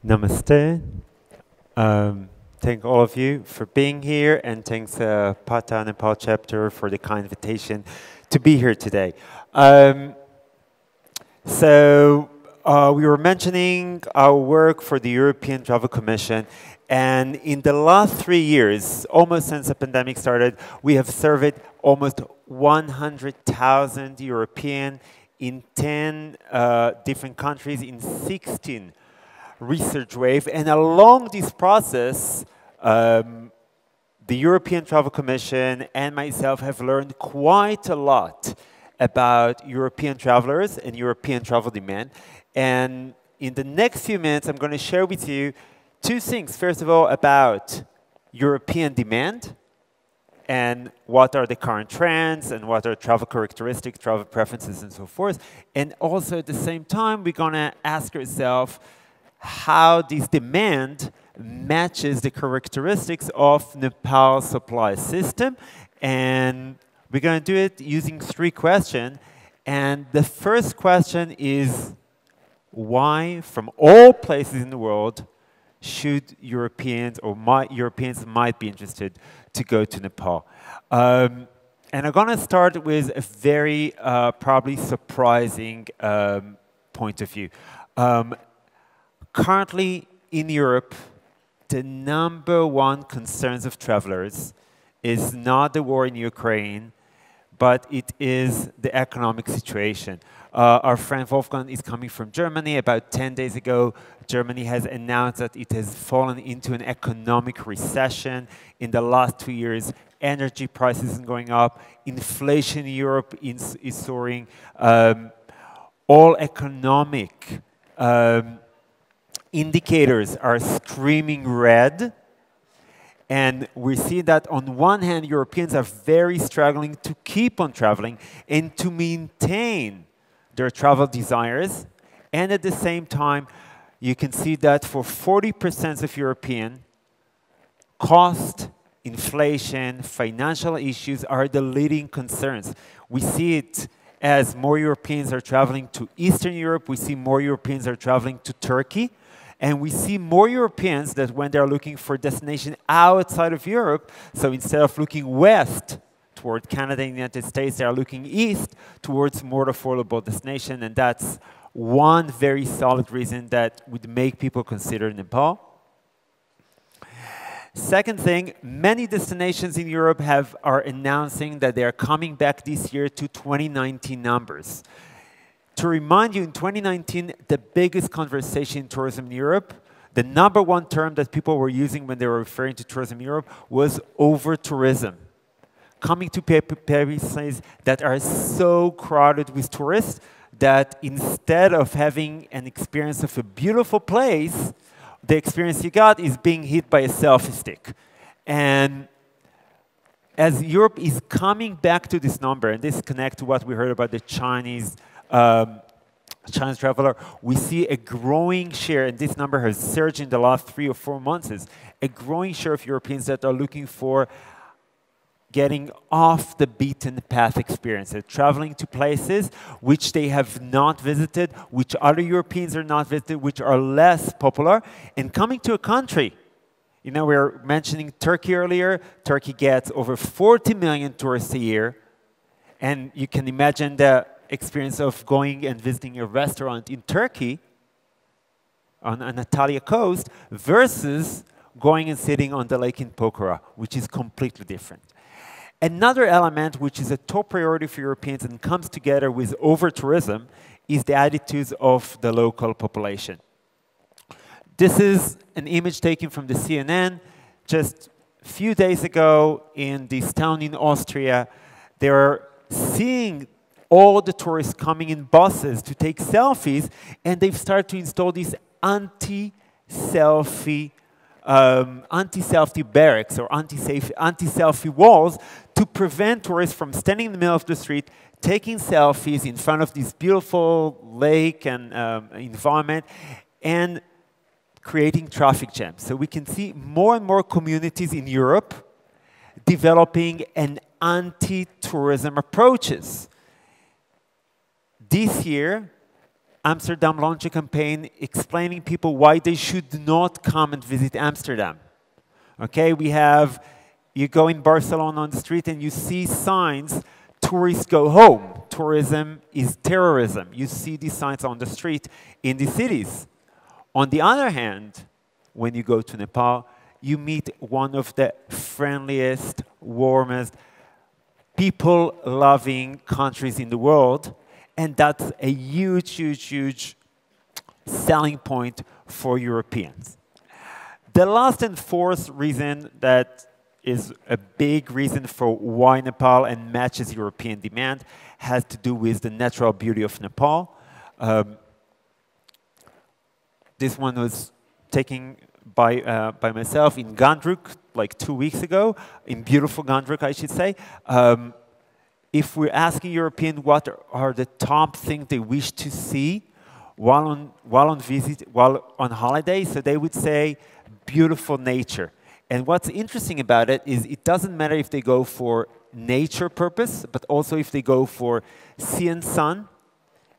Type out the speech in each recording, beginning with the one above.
Namaste. Thank all of you for being here, and thanks Pata Nepal chapter for the kind invitation to be here today. We were mentioning our work for the European Travel Commission, and in the last 3 years, almost since the pandemic started, we have surveyed almost 100,000 European in 10 different countries in 16 research wave, and along this process, the European Travel Commission and myself have learned quite a lot about European travelers and European travel demand. And in the next few minutes, I'm going to share with you two things. First of all, about European demand and what are the current trends and what are travel characteristics, travel preferences, and so forth. And also at the same time, we're going to ask ourselves how this demand matches the characteristics of Nepal's supply system. And we're going to do it using 3 questions. And the first question is, why, from all places in the world, should Europeans or Europeans might be interested to go to Nepal? And I'm going to start with a very probably surprising point of view. Currently in Europe, the #1 concerns of travelers is not the war in Ukraine, but it is the economic situation. Our friend Wolfgang is coming from Germany. About 10 days ago, Germany has announced that it has fallen into an economic recession. In the last 2 years, energy prices are going up. Inflation in Europe is soaring. All economic indicators are screaming red. And we see that on one hand, Europeans are very struggling to keep on traveling and to maintain their travel desires. And at the same time, you can see that for 40% of Europeans, cost, inflation, financial issues are the leading concerns. We see it as more Europeans are traveling to Eastern Europe. We see more Europeans are traveling to Turkey. And we see more Europeans that when they're looking for a destination outside of Europe, so instead of looking west toward Canada and the United States, they are looking east towards more affordable destination. And that's one very solid reason that would make people consider Nepal. Second thing, many destinations in Europe are announcing that they are coming back this year to 2019 numbers. To remind you, in 2019, the biggest conversation in tourism in Europe, the #1 term that people were using when they were referring to tourism in Europe was over-tourism. Coming to places that are so crowded with tourists that instead of having an experience of a beautiful place, the experience you got is being hit by a selfie stick. And as Europe is coming back to this number, and this connects to what we heard about the Chinese traveler, we see a growing share, and this number has surged in the last 3 or 4 months, is a growing share of Europeans that are looking for getting off the beaten path experiences, traveling to places which they have not visited, which other Europeans are not visited, which are less popular, and coming to a country. You know, we were mentioning Turkey earlier. Turkey gets over 40 million tourists a year, and you can imagine the experience of going and visiting a restaurant in Turkey on Anatolia coast versus going and sitting on the lake in Pokhara, which is completely different. Another element which is a top priority for Europeans and comes together with over-tourism is the attitudes of the local population. This is an image taken from the CNN just a few days ago in this town in Austria. They were seeing all the tourists coming in buses to take selfies, and they've started to install these anti-selfie barracks or anti-selfie walls to prevent tourists from standing in the middle of the street, taking selfies in front of this beautiful lake and environment, and creating traffic jams. So we can see more and more communities in Europe developing an anti-tourism approaches. This year, Amsterdam launched a campaign explaining people why they should not come and visit Amsterdam. Okay, you go in Barcelona on the street and you see signs, tourists go home. Tourism is terrorism. You see these signs on the street in the cities. On the other hand, when you go to Nepal, you meet one of the friendliest, warmest, people-loving countries in the world, and that's a huge, huge, huge selling point for Europeans. The last and fourth reason that is a big reason for why Nepal and matches European demand has to do with the natural beauty of Nepal. This one was taken by myself in Gandruk like 2 weeks ago, in beautiful Gandruk, I should say. If we're asking Europeans what are the top things they wish to see while on holiday, so they would say beautiful nature. And what's interesting about it is it doesn't matter if they go for nature purpose, but also if they go for sea and sun,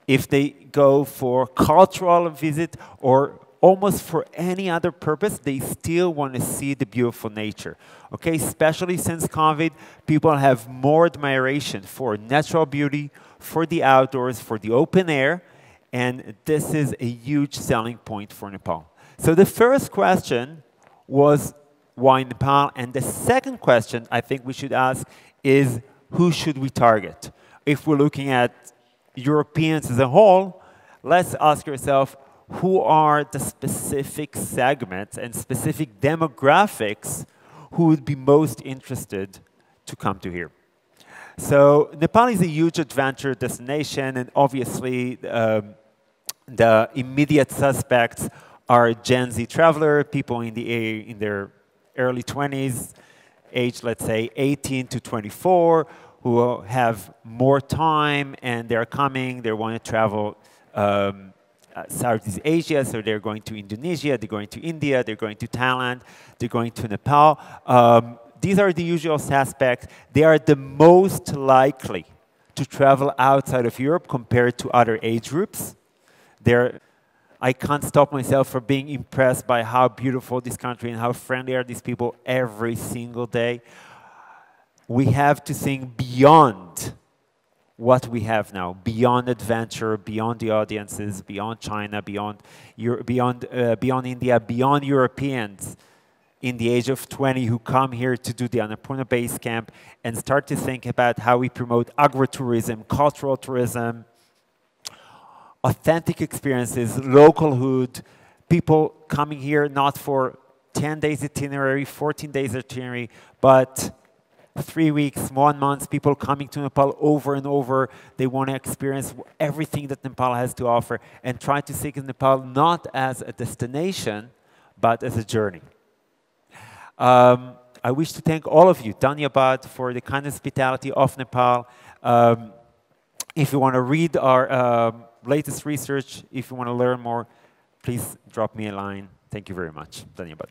if they go for cultural visit, or almost for any other purpose, they still want to see the beautiful nature. Okay, especially since COVID, people have more admiration for natural beauty, for the outdoors, for the open air, and this is a huge selling point for Nepal. So the first question was why Nepal, and the second question I think we should ask is who should we target? If we're looking at Europeans as a whole, let's ask yourself, who are the specific segments and specific demographics who would be most interested to come to here? So Nepal is a huge adventure destination, and obviously the immediate suspects are Gen Z traveler, people in their early 20s, age, let's say, 18 to 24, who have more time and they're coming, they want to travel Southeast Asia, so they're going to Indonesia, they're going to India, they're going to Thailand, they're going to Nepal. These are the usual suspects. They are the most likely to travel outside of Europe compared to other age groups. I can't stop myself from being impressed by how beautiful this country and how friendly are these people every single day. We have to think beyond what we have now, beyond adventure, beyond the audiences, beyond China, beyond India, beyond Europeans in the age of 20 who come here to do the Annapurna base camp and start to think about how we promote agritourism, cultural tourism, authentic experiences, localhood, people coming here not for 10 days itinerary, 14 days itinerary, but 3 weeks, 1 month, people coming to Nepal over and over. They want to experience everything that Nepal has to offer and try to see Nepal not as a destination, but as a journey. I wish to thank all of you, Dhanyabad, for the kind hospitality of Nepal. If you want to read our latest research, if you want to learn more, please drop me a line. Thank you very much. Dhanyabad.